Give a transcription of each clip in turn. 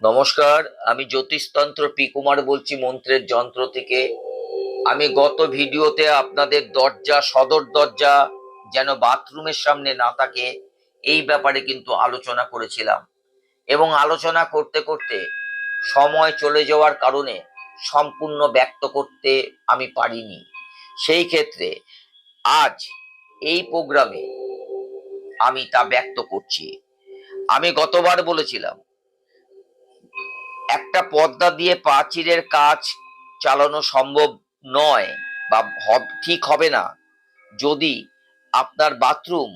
নমস্কার, আমি জ্যোতিষতন্ত্র পি কুমার বলছি মন্ত্রের যন্ত্র থেকে। আমি গত ভিডিওতে আপনাদের সদর দরজা যেন বাথরুমের সামনে না থাকে এই ব্যাপারে কিন্তু আলোচনা করেছিলাম, এবং আলোচনা করতে করতে সময় চলে যাওয়ার কারণে সম্পূর্ণ ব্যক্ত করতে আমি পারিনি। সেই ক্ষেত্রে আজ এই প্রোগ্রামে আমি তা ব্যক্ত করছি। আমি গতবার বলেছিলাম একটা পর্দা দিয়ে প্রাচীরের কাজ চালানো সম্ভব নয় বা ঠিক হবে না যদি আপনার বাথরুম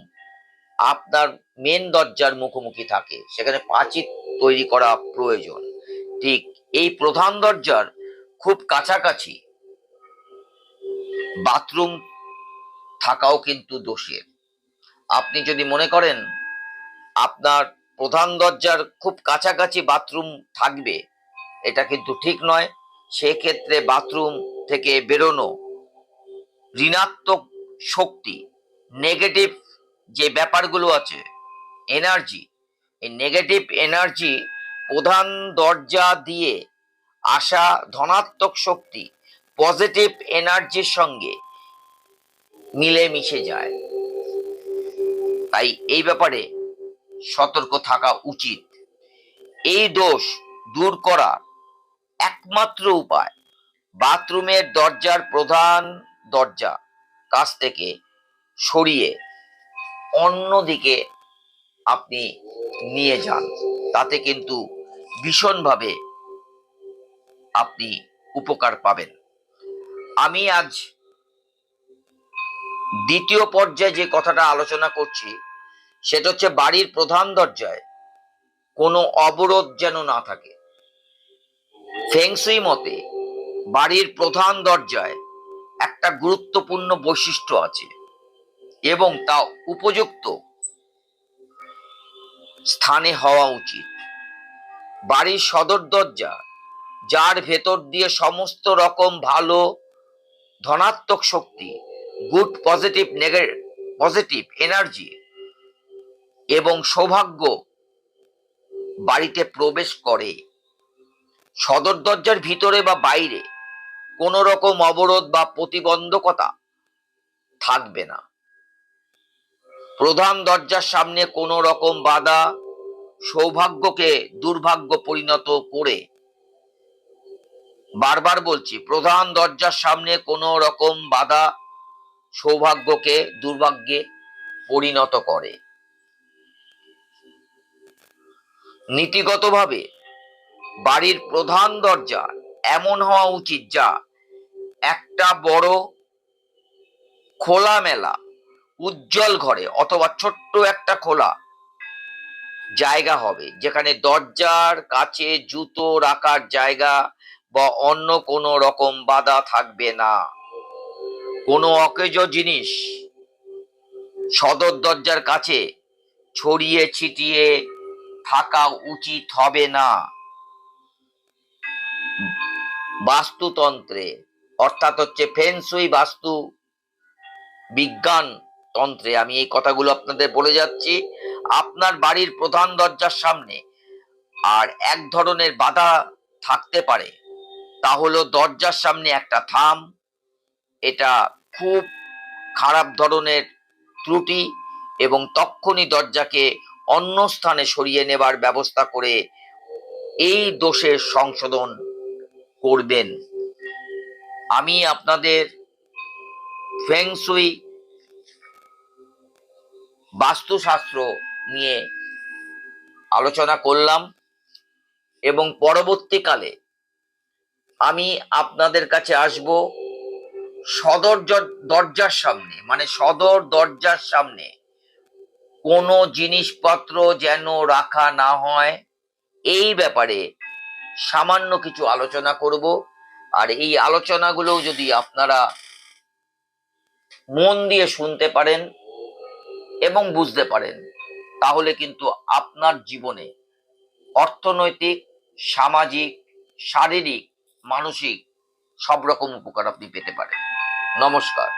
আপনার মেন দরজার মুখোমুখি থাকে, সেখানে প্রাচীর তৈরি করা প্রয়োজন। ঠিক এই প্রধান দরজার খুব কাছাকাছি বাথরুম থাকাও কিন্তু দোষের। আপনি যদি মনে করেন আপনার প্রধান দরজার খুব কাছাকাছি বাথরুম থাকবে, এটা কিন্তু ঠিক নয়। সেক্ষেত্রে বাথরুম থেকে বেরোনো ঋণাত্মক শক্তি, নেগেটিভ যে ব্যাপারগুলো আছে, এনার্জি, এই নেগেটিভ এনার্জি প্রধান দরজা দিয়ে আসা ধনাত্মক শক্তি পজিটিভ এনার্জির সঙ্গে মিলেমিশে যায়। তাই এই ব্যাপারে সতর্ক থাকা উচিত। এই দোষ দূর করা একমাত্র উপায় বাথরুমের দরজার প্রধান দরজা কাছ থেকে সরিয়ে অন্যদিকে আপনি নিয়ে যান। তাতে কিন্তু ভীষণভাবে আপনি উপকার পাবেন। আমি আজ দ্বিতীয় পর্যায়ে যে কথাটা আলোচনা করছি সেটা হচ্ছে বাড়ির প্রধান দরজায় কোনো অবরোধ যেন না থাকে। ফেংশুই মতে বাড়ির প্রধান দরজায় একটা গুরুত্বপূর্ণ বৈশিষ্ট্য আছে এবং তা উপযুক্ত স্থানে হওয়া উচিত। বাড়ির সদর দরজা, যার ভেতর দিয়ে সমস্ত রকম ভালো ধনাত্মক শক্তি, গুড পজিটিভ এনার্জি এবং সৌভাগ্য বাড়িতে প্রবেশ করে। সদর দরজার ভিতরে বা বাইরে কোনো রকম অবরোধ বা প্রতিবন্ধকতা থাকবে না। প্রধান দরজার সামনে কোনো রকম বাধা সৌভাগ্যকে দুর্ভাগ্য পরিণত করে, বারবার বলছি, প্রধান দরজার সামনে কোনো রকম বাধা সৌভাগ্যকে দুর্ভাগ্যে পরিণত করে। নীতিগতভাবে বাড়ির প্রধান দরজা এমন হওয়া উচিত যা একটা বড় খোলামেলা উজ্জ্বল ঘরে অথবা ছোট্ট একটা খোলা জায়গা হবে, যেখানে দরজার কাছে জুতো রাখার জায়গা বা অন্য কোনো রকম বাধা থাকবে না। কোনো অকেজো জিনিস সদর দরজার কাছে ছড়িয়ে ছিটিয়ে থাকা উচিত হবে না। বাস্তুতন্ত্রে, অর্থাৎ হচ্ছে ফেংশুই বাস্তু বিজ্ঞান তন্ত্রে, আমি এই কথাগুলো আপনাদের বলে যাচ্ছি। আপনার বাড়ির প্রধান দরজার সামনে আর এক ধরনের বাধা থাকতে পারে, তা হলো দরজার সামনে একটা থাম। এটা খুব খারাপ ধরনের ত্রুটি এবং তক্ষুনি দরজাকে অন্য স্থানে সরিয়ে নেবার ব্যবস্থা করে এই দোষের সংশোধন করবেন। আমি আপনাদের ফেংশুই বাস্তুশাস্ত্র নিয়ে আলোচনা করলাম, এবং পরবর্তীকালে আমি আপনাদের কাছে আসব দরজার সামনে, মানে সদর দরজার সামনে কোনো জিনিসপত্র যেন রাখা না হয়, এই ব্যাপারে সামান্য কিছু আলোচনা করব। আর এই আলোচনাগুলো যদি আপনারা মন দিয়ে শুনতে পারেন এবং বুঝতে পারেন, তাহলে কিন্তু আপনার জীবনে অর্থনৈতিক, সামাজিক, শারীরিক, মানসিক সব রকম উপকার আপনি পেতে পারেন। নমস্কার।